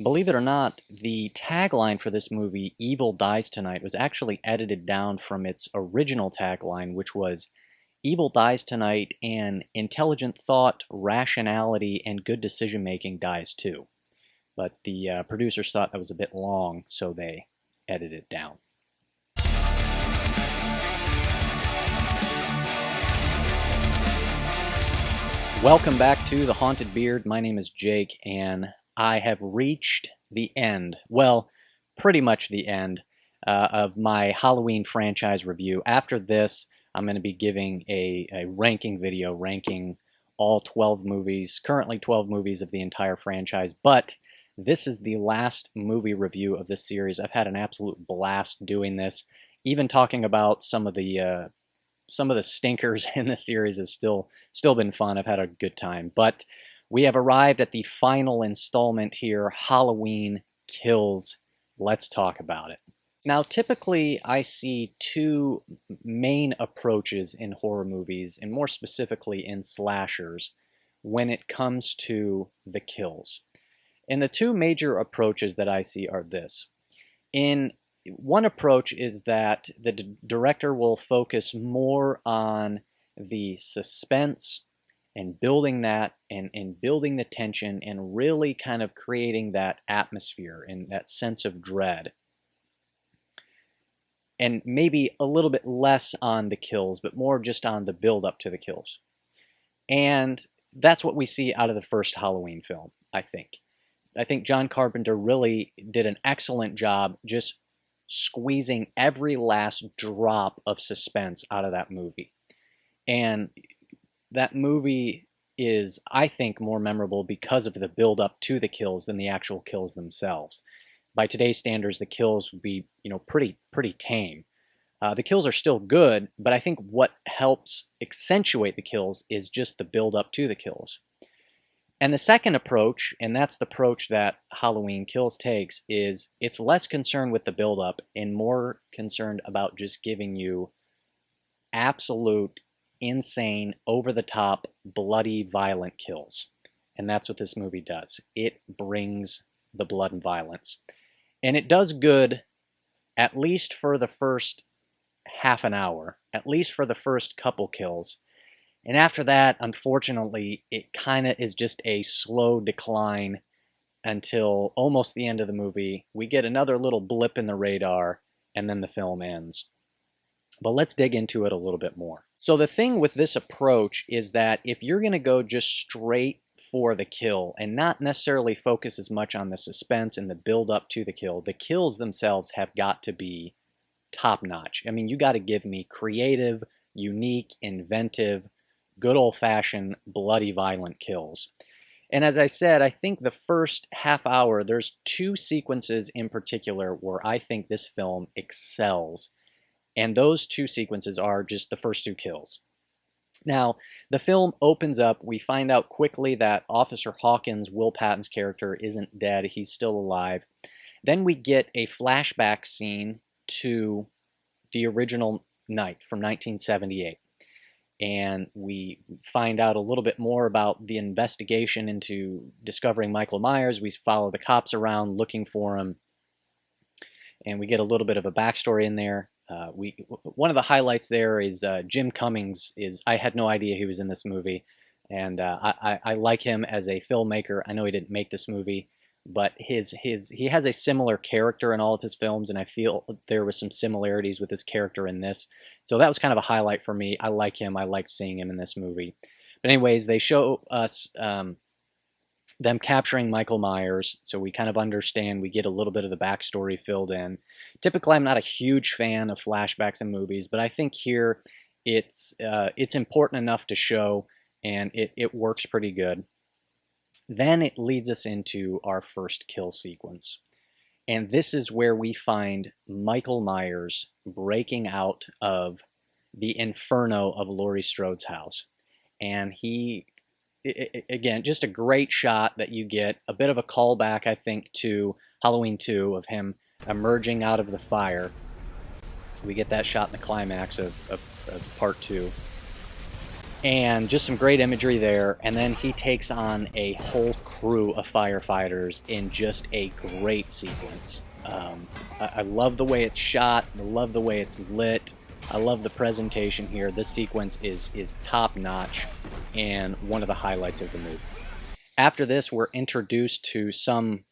Believe it or not, the tagline for this movie, Evil Dies Tonight, was actually edited down from its original tagline, which was Evil dies tonight, and intelligent thought, rationality, and good decision making dies too. But the producers thought that was a bit long, so they edited it down. Welcome back to The Haunted Beard. My name is Jake, and I have reached the end. Well, pretty much the end of my Halloween franchise review. After this, I'm going to be giving a ranking video, ranking all 12 movies, currently 12 movies of the entire franchise. But this is the last movie review of this series. I've had an absolute blast doing this. Even talking about some of the stinkers in the series has still been fun. I've had a good time. But we have arrived at the final installment here, Halloween Kills. Let's talk about it. Now, typically, I see two main approaches in horror movies, and more specifically in slashers, when it comes to the kills. And the two major approaches that I see are this. In one approach is that the director will focus more on the suspense and building that and building the tension and really kind of creating that atmosphere and that sense of dread. And maybe a little bit less on the kills, but more just on the build up to the kills. And that's what we see out of the first Halloween film, I think. I think John Carpenter really did an excellent job just squeezing every last drop of suspense out of that movie. And that movie is, I think, more memorable because of the build up to the kills than the actual kills themselves. By today's standards, the kills would be, pretty tame. The kills are still good, but I think what helps accentuate the kills is just the build up to the kills. And the second approach, and that's the approach that Halloween Kills takes, is it's less concerned with the build-up and more concerned about just giving you absolute, insane, over-the-top, bloody, violent kills. And that's what this movie does. It brings the blood and violence. And it does good, at least for the first half an hour, at least for the first couple kills. And after that, unfortunately, it kind of is just a slow decline until almost the end of the movie. We get another little blip in the radar, and then the film ends. But let's dig into it a little bit more. So the thing with this approach is that if you're going to go just straight for the kill and not necessarily focus as much on the suspense and the build up to the kills themselves have got to be top-notch. I mean, you got to give me creative, unique, inventive, good old-fashioned, bloody, violent kills. And as I said, I think the first half hour, there's two sequences in particular where I think this film excels. And those two sequences are just the first two kills. Now, the film opens up. We find out quickly that Officer Hawkins, Will Patton's character, isn't dead. He's still alive. Then we get a flashback scene to the original night from 1978. And we find out a little bit more about the investigation into discovering Michael Myers. We follow the cops around looking for him. And we get a little bit of a backstory in there. One of the highlights there is Jim Cummings. I had no idea he was in this movie. And I like him as a filmmaker. I know he didn't make this movie, but he has a similar character in all of his films, and I feel there was some similarities with his character in this. So that was kind of a highlight for me. I like him. I liked seeing him in this movie. But anyways, they show us them capturing Michael Myers, so we kind of understand. We get a little bit of the backstory filled in. Typically, I'm not a huge fan of flashbacks in movies, but I think here it's important enough to show, and it works pretty good. Then it leads us into our first kill sequence. And this is where we find Michael Myers breaking out of the inferno of Laurie Strode's house. And again, just a great shot that you get. A bit of a callback, I think, to Halloween 2 of him emerging out of the fire. We get that shot in the climax of part 2. and just some great imagery there. And then he takes on a whole crew of firefighters in just a great sequence. I love the way it's shot. I love the way it's lit. I love the presentation here. This sequence is top notch and one of the highlights of the movie. After this, we're introduced to some,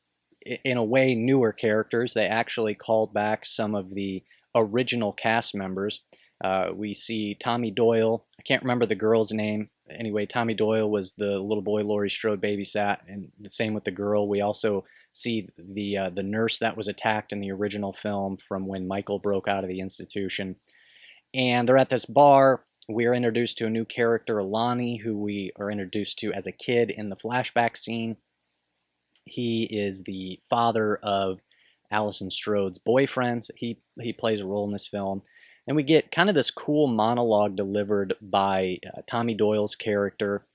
in a way, newer characters. They actually called back some of the original cast members. We see Tommy Doyle. I can't remember the girl's name. Anyway, Tommy Doyle was the little boy Laurie Strode babysat, and the same with the girl. We also see the nurse that was attacked in the original film from when Michael broke out of the institution. And they're at this bar. We are introduced to a new character, Lonnie, who we are introduced to as a kid in the flashback scene. He is the father of Allison Strode's boyfriend. He plays a role in this film. And we get kind of this cool monologue delivered by Tommy Doyle's character.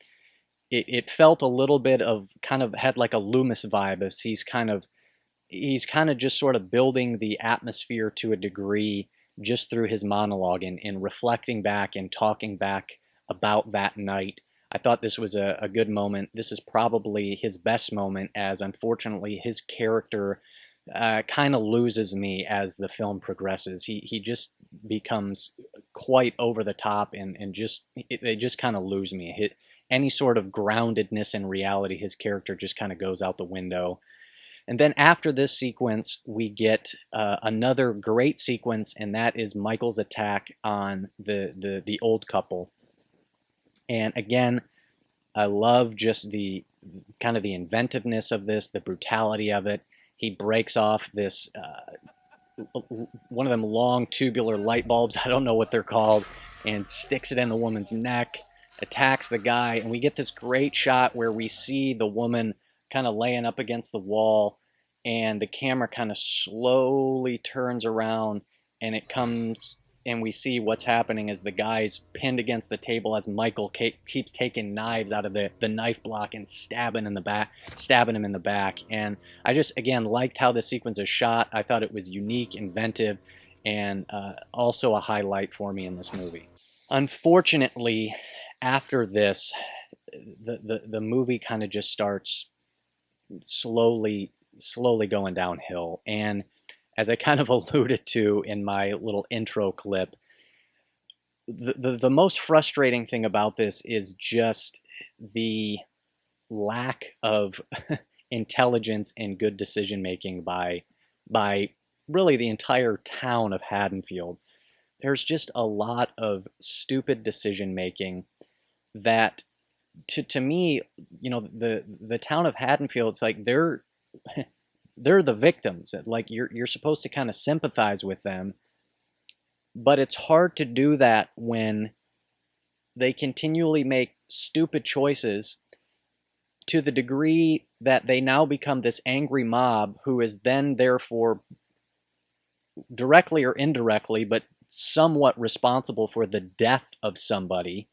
It felt a little bit of, kind of had like a Loomis vibe, as he's kind of just sort of building the atmosphere to a degree just through his monologue and reflecting back and talking back about that night. I thought this was a good moment. This is probably his best moment, as unfortunately his character kind of loses me as the film progresses. He just becomes quite over the top, and they just kind of lose me. Any sort of groundedness in reality, his character just kind of goes out the window. And then after this sequence, we get another great sequence, and that is Michael's attack on the old couple. And again, I love just the kind of the inventiveness of this, the brutality of it. He breaks off this one of them long tubular light bulbs, I don't know what they're called, and sticks it in the woman's neck, attacks the guy, and we get this great shot where we see the woman kind of laying up against the wall, and the camera kind of slowly turns around, and it comes, and we see what's happening as the guy's pinned against the table as Michael keeps taking knives out of the knife block and stabbing him in the back. And I just, again, liked how the sequence is shot. I thought it was unique, inventive, and also a highlight for me in this movie. Unfortunately, after this, the movie kind of just starts slowly going downhill. And as I kind of alluded to in my little intro clip, the most frustrating thing about this is just the lack of intelligence and good decision making by really the entire town of Haddonfield. There's just a lot of stupid decision making that, to me, you know, the town of Haddonfield, it's like they're the victims. Like you're supposed to kind of sympathize with them, but it's hard to do that when they continually make stupid choices to the degree that they now become this angry mob who is then therefore directly or indirectly, but somewhat responsible for the death of somebody.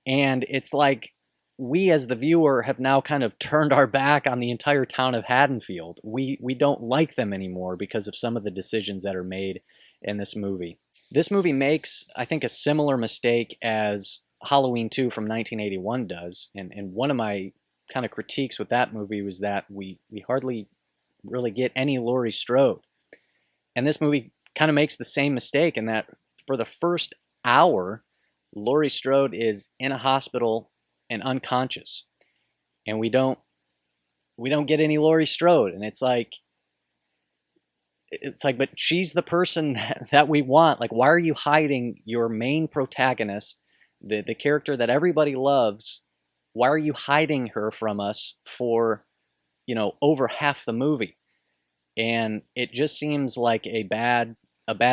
And it's like, we as the viewer have now kind of turned our back on the entire town of Haddonfield. We don't like them anymore because of some of the decisions that are made in this movie. This movie makes, I think, a similar mistake as Halloween 2 from 1981 does. And one of my kind of critiques with that movie was that we hardly really get any Laurie Strode. And this movie kind of makes the same mistake in that for the first hour, Laurie Strode is in a hospital and unconscious, and we don't get any Laurie Strode, and it's like, but she's the person that we want. Like, why are you hiding your main protagonist, the character that everybody loves? Why are you hiding her from us for, you know, over half the movie? And it just seems like a bad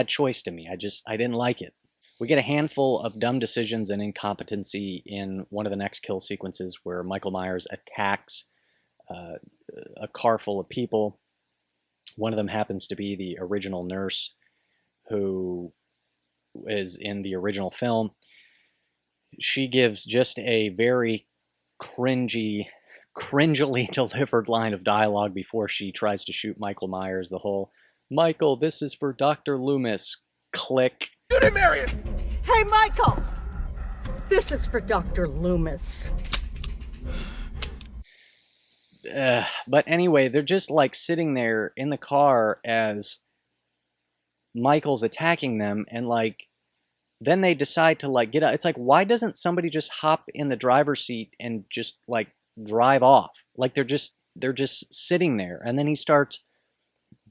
choice to me. I didn't like it. We get a handful of dumb decisions and incompetency in one of the next kill sequences where Michael Myers attacks a car full of people. One of them happens to be the original nurse who is in the original film. She gives just a very cringily delivered line of dialogue before she tries to shoot Michael Myers. The whole, "Michael, this is for Dr. Loomis," click. Shoot him, Marion! Hey, Michael! This is for Dr. Loomis. But anyway, they're just like sitting there in the car as Michael's attacking them, and like then they decide to like get out. It's like, why doesn't somebody just hop in the driver's seat and just like drive off? Like they're just sitting there, and then he starts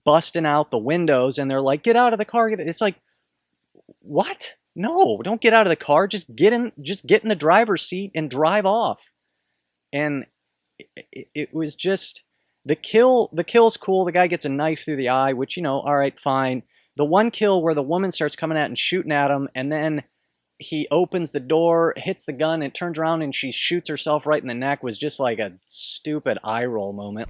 busting out the windows, and they're like, get out of the car. It's like, what? No, don't get out of the car. Just get in the driver's seat and drive off. And it was just the kill. The kill's cool. The guy gets a knife through the eye, which, all right, fine. The one kill where the woman starts coming out and shooting at him, and then he opens the door, hits the gun, and turns around and she shoots herself right in the neck, was just like a stupid eye roll moment.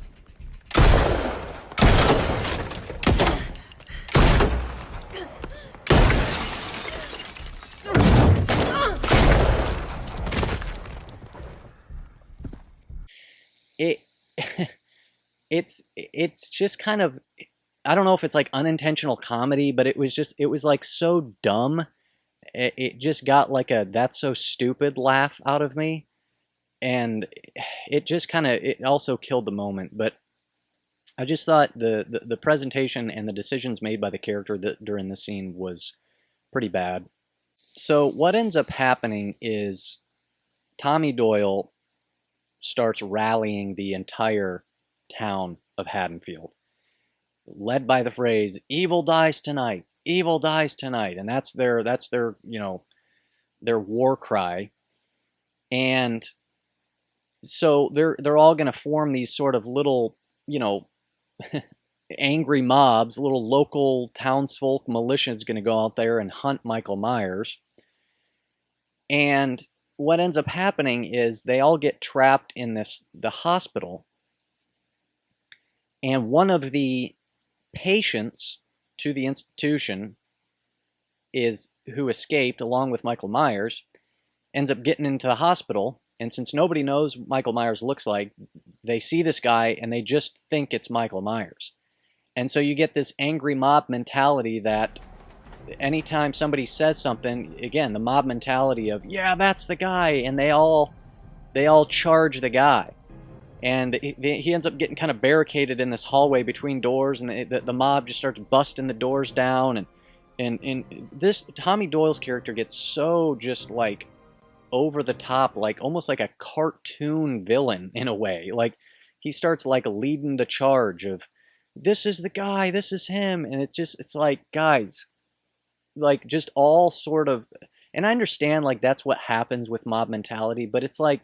It it's just kind of, I don't know if it's like unintentional comedy, but it was like so dumb. It just got like a "that's so stupid" laugh out of me, and it also killed the moment. But I just thought the presentation and the decisions made by the character during the scene was pretty bad. So what ends up happening is Tommy Doyle starts rallying the entire town of Haddonfield, led by the phrase "evil dies tonight, evil dies tonight," and that's their their war cry. And so they're all going to form these sort of little, angry mobs. Little local townsfolk militia is going to go out there and hunt Michael Myers. And what ends up happening is they all get trapped in the hospital, and one of the patients to the institution who escaped along with Michael Myers, ends up getting into the hospital. And since nobody knows what Michael Myers looks like, they see this guy and they just think it's Michael Myers. And so you get this angry mob mentality that anytime somebody says something, again, the mob mentality of, yeah, that's the guy, and they all charge the guy. And he ends up getting kind of barricaded in this hallway between doors, and the mob just starts busting the doors down. And this Tommy Doyle's character gets so just like over the top, like almost like a cartoon villain in a way. Like he starts like leading the charge of, this is the guy, this is him, and it's like, guys, like just all sort of, and I understand like that's what happens with mob mentality, but it's like,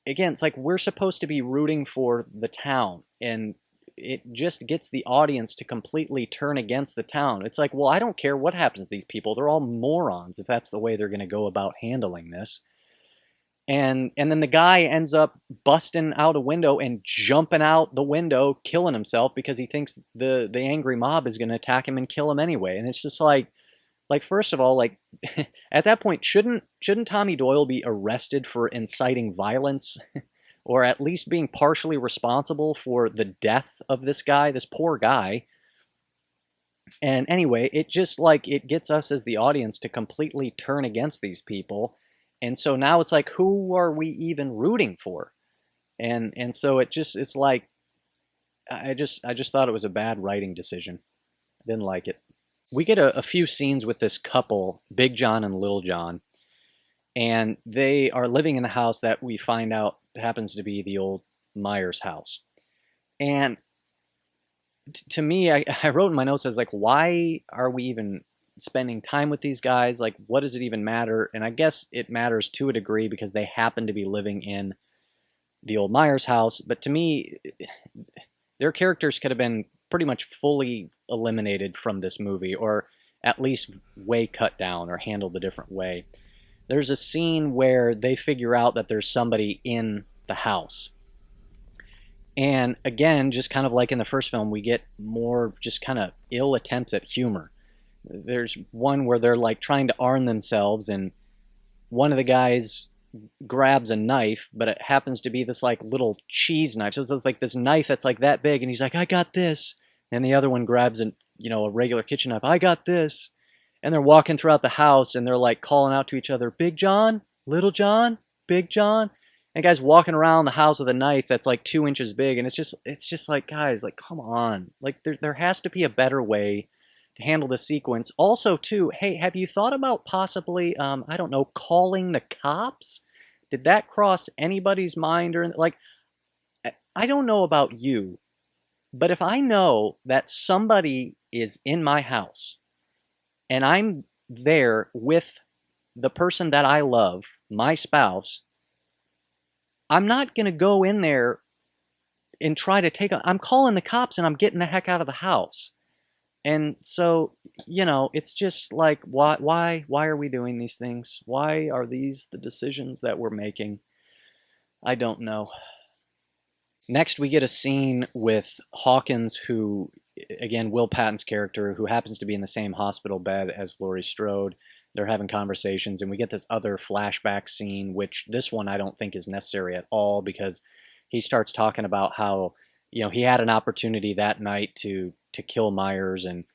again, it's like we're supposed to be rooting for the town, and it just gets the audience to completely turn against the town. It's like, well, I don't care what happens to these people. They're all morons if that's the way they're going to go about handling this. And then the guy ends up busting out a window and jumping out the window, killing himself because he thinks the angry mob is going to attack him and kill him anyway. And it's just like first of all, like at that point, shouldn't Tommy Doyle be arrested for inciting violence, or at least being partially responsible for the death of this guy, this poor guy? And anyway, it just like it gets us as the audience to completely turn against these people. And so now it's like, who are we even rooting for? And so it's like, I just thought it was a bad writing decision. I didn't like it. We get a few scenes with this couple, Big John and Little John, and they are living in the house that we find out happens to be the old Myers house. And to me, I wrote in my notes, I was like, why are we even spending time with these guys? Like, what does it even matter? And I guess it matters to a degree because they happen to be living in the old Myers house. But to me, their characters could have been pretty much fully eliminated from this movie, or at least way cut down or handled a different way. There's a scene where they figure out that there's somebody in the house. And again, just kind of like in the first film, we get more just kind of ill attempts at humor. There's one where they're like trying to arm themselves, and one of the guys grabs a knife, but it happens to be this like little cheese knife. So it's like this knife that's like that big, and he's like, I got this. And the other one grabs a regular kitchen knife. I got this. And they're walking throughout the house and they're like calling out to each other, Big John, Little John, Big John. And guy's walking around the house with a knife that's like 2 inches big. And it's just like, guys, like, come on. Like there has to be a better way to handle the sequence. Also, too, hey, have you thought about possibly, I don't know, calling the cops? Did that cross anybody's mind? Or like, I don't know about you, but if I know that somebody is in my house and I'm there with the person that I love, my spouse, I'm not going to go in there and try to I'm calling the cops and I'm getting the heck out of the house. And so, it's just like, why are we doing these things? Why are these the decisions that we're making? I don't know. Next, we get a scene with Hawkins, who, again, Will Patton's character, who happens to be in the same hospital bed as Laurie Strode. They're having conversations, and we get this other flashback scene, which this one I don't think is necessary at all, because he starts talking about how, he had an opportunity that night to kill Myers, and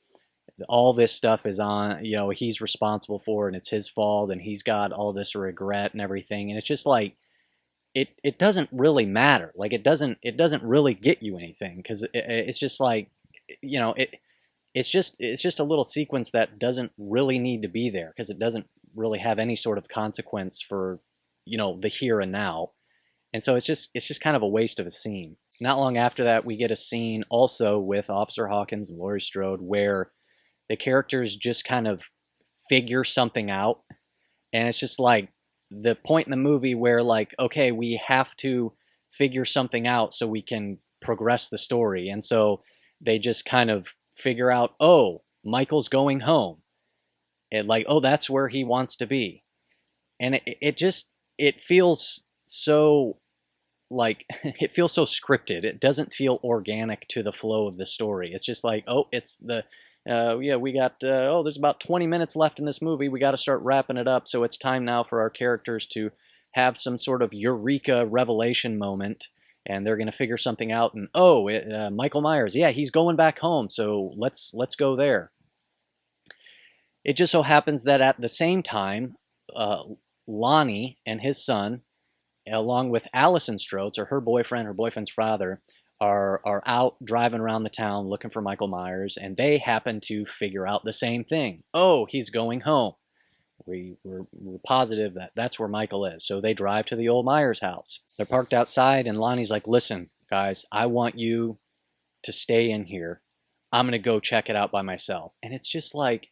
all this stuff is on, he's responsible for, and it's his fault, and he's got all this regret and everything. And it's just like, it doesn't really matter. Like, it doesn't really get you anything, because it's just like, it's just a little sequence that doesn't really need to be there, because it doesn't really have any sort of consequence for, the here and now. And so it's just kind of a waste of a scene. Not long after that, we get a scene also with Officer Hawkins and Laurie Strode where the characters just kind of figure something out. And it's just like the point in the movie where, like, okay, we have to figure something out so we can progress the story. And so they just kind of figure out, oh, Michael's going home. And like, oh, that's where he wants to be. And it feels so, like, it feels so scripted. It doesn't feel organic to the flow of the story. It's just like, oh, it's the, we got, there's about 20 minutes left in this movie. We got to start wrapping it up. So it's time now for our characters to have some sort of eureka revelation moment. And they're going to figure something out. And, Michael Myers, yeah, he's going back home. So let's go there. It just so happens that at the same time, Lonnie and his son, along with Allison Strode, or her boyfriend's father, are out driving around the town looking for Michael Myers, and they happen to figure out the same thing. Oh, he's going home. We're positive that that's where Michael is. So they drive to the old Myers house. They're parked outside, and Lonnie's like, listen, guys, I want you to stay in here. I'm going to go check it out by myself. And it's just like,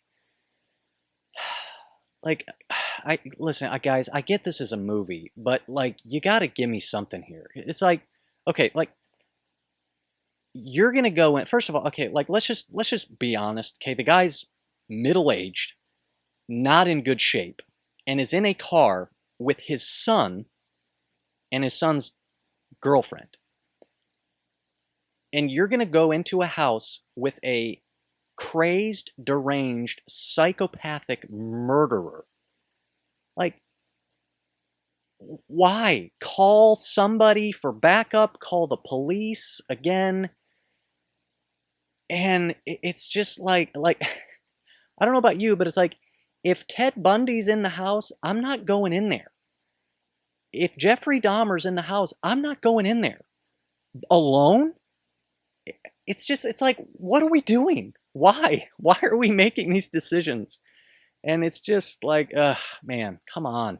guys, I get this as a movie, but like, you got to give me something here. It's like, okay, like, you're going to go in, first of all, okay, like, let's just be honest. Okay. The guy's middle-aged, not in good shape, and is in a car with his son and his son's girlfriend. And you're going to go into a house with a crazed, deranged, psychopathic murderer. Like, why? Call somebody for backup, call the police again. And it's just like, I don't know about you, but it's like, if Ted Bundy's in the house, I'm not going in there. If Jeffrey Dahmer's in the house, I'm not going in there. Alone? It's like, what are we doing? Why? Why are we making these decisions? And it's just like, man, come on.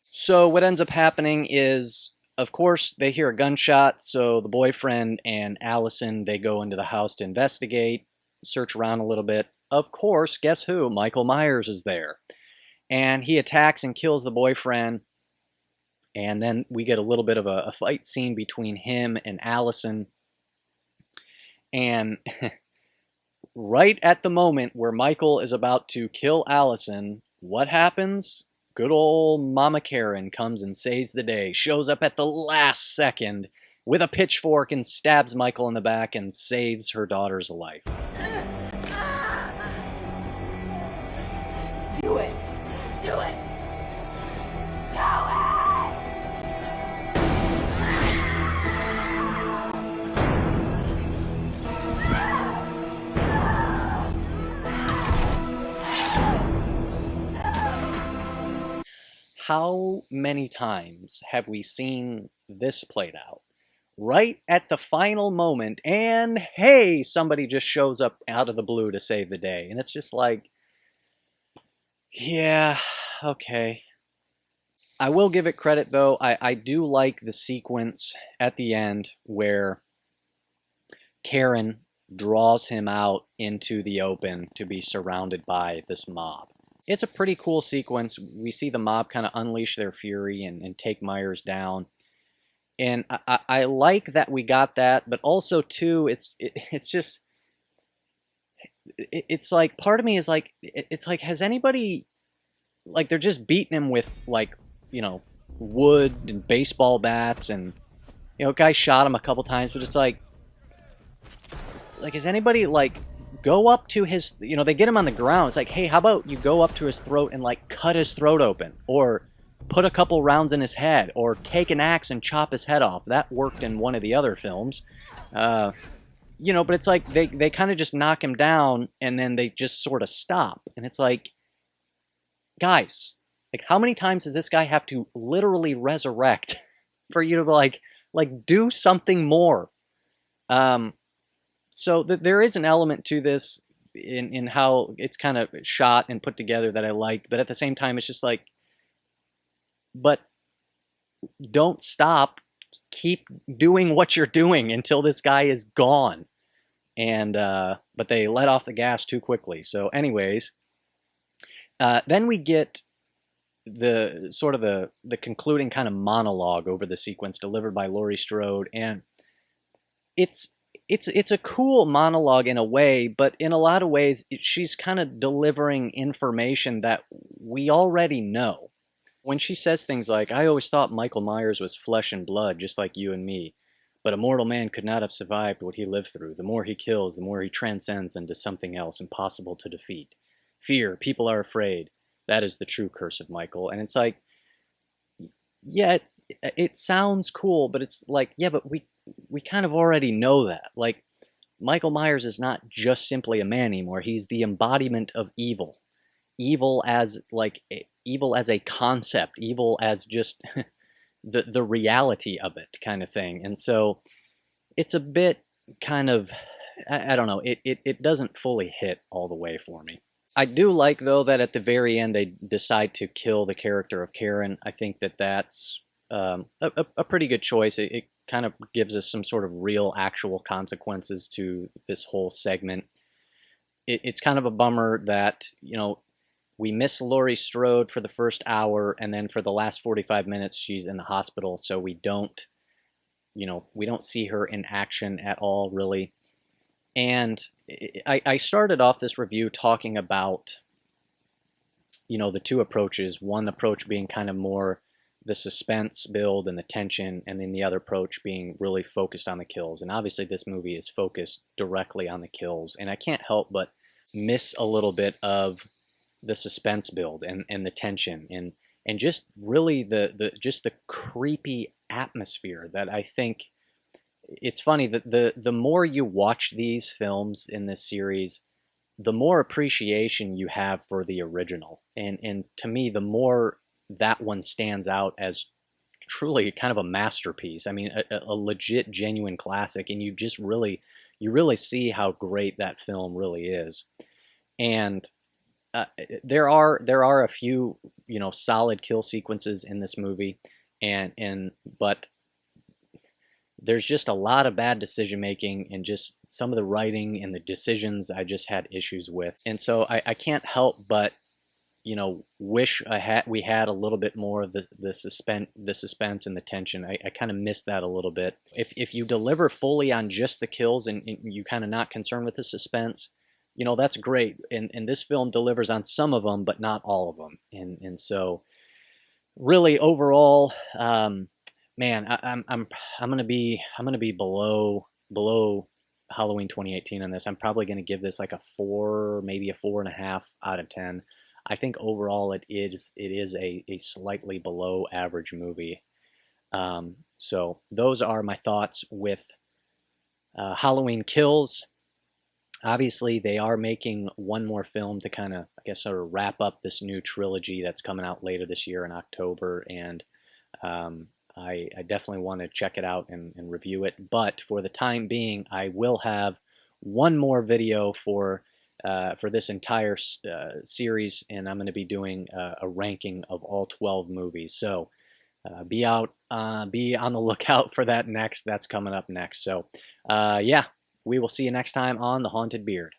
So what ends up happening is, of course, they hear a gunshot. So the boyfriend and Allison, they go into the house to investigate, search around a little bit. Of course, guess who? Michael Myers is there. And he attacks and kills the boyfriend. And then we get a little bit of a fight scene between him and Allison. And right at the moment where Michael is about to kill Allison, what happens? Good old Mama Karen comes and saves the day, shows up at the last second with a pitchfork and stabs Michael in the back and saves her daughter's life. Do it! Do it! Do it! how many times have we seen this played out? Right at the final moment, and hey, somebody just shows up out of the blue to save the day. And it's just like, yeah, okay. I will give it credit though. I do like the sequence at the end where Karen draws him out into the open to be surrounded by this mob. It's a pretty cool sequence. We see the mob kind of unleash their fury and take Myers down. And I like that we got that, but also too, it's just it's like part of me is like it's like, has anybody, like, they're just beating him with, like, wood and baseball bats, and guy shot him a couple times, but it's like has anybody, like, go up to his, they get him on the ground, it's like, hey, how about you go up to his throat and, like, cut his throat open, or put a couple rounds in his head, or take an axe and chop his head off. That worked in one of the other films. But it's like they kind of just knock him down and then they just sort of stop. And it's like, guys, like, how many times does this guy have to literally resurrect for you to like do something more? So there is an element to this in how it's kind of shot and put together that I like, but at the same time, it's just like, but don't stop. Keep doing what you're doing until this guy is gone. And but they let off the gas too quickly. So, anyways, then we get the sort of the concluding kind of monologue over the sequence delivered by Laurie Strode, and it's a cool monologue in a way, but in a lot of ways, she's kind of delivering information that we already know. When she says things like, I always thought Michael Myers was flesh and blood, just like you and me, but a mortal man could not have survived what he lived through. The more he kills, the more he transcends into something else impossible to defeat. Fear, people are afraid. That is the true curse of Michael. And it's like, yeah, it sounds cool, but it's like, yeah, but we kind of already know that. Like, Michael Myers is not just simply a man anymore. He's the embodiment of evil. Evil as a concept, evil as just the reality of it, kind of thing. And so it's a bit kind of, I don't know, it doesn't fully hit all the way for me. I do like, though, that at the very end they decide to kill the character of Karen. I think that's a pretty good choice. It kind of gives us some sort of real, actual consequences to this whole segment. It's kind of a bummer that, we miss Laurie Strode for the first hour, and then for the last 45 minutes, she's in the hospital, so we don't see her in action at all, really. And I started off this review talking about, the two approaches. One approach being kind of more the suspense build and the tension, and then the other approach being really focused on the kills. And obviously this movie is focused directly on the kills, and I can't help but miss a little bit of the suspense build and the tension and just really the creepy atmosphere that I think. It's funny that the more you watch these films in this series, the more appreciation you have for the original. And to me, the more that one stands out as truly kind of a masterpiece. I mean, a legit, genuine classic, and you really see how great that film really is. And there are a few solid kill sequences in this movie, but there's just a lot of bad decision making, and just some of the writing and the decisions I just had issues with. And so I can't help but wish we had a little bit more of the suspense and the tension. I kind of missed that a little bit. If you deliver fully on just the kills and you kind of not concerned with the suspense, that's great. And this film delivers on some of them, but not all of them. And so really overall, man, I'm gonna be below Halloween 2018 on this. I'm probably gonna give this like a 4, maybe a 4.5 out of 10. I think overall it is a slightly below average movie. So those are my thoughts with Halloween Kills. Obviously, they are making one more film to kind of, I guess, sort of wrap up this new trilogy that's coming out later this year in October, and I definitely want to check it out and review it. But for the time being, I will have one more video for this entire series, and I'm going to be doing a ranking of all 12 movies. So be on the lookout for that next. That's coming up next. So yeah, we will see you next time on The Haunted Beard.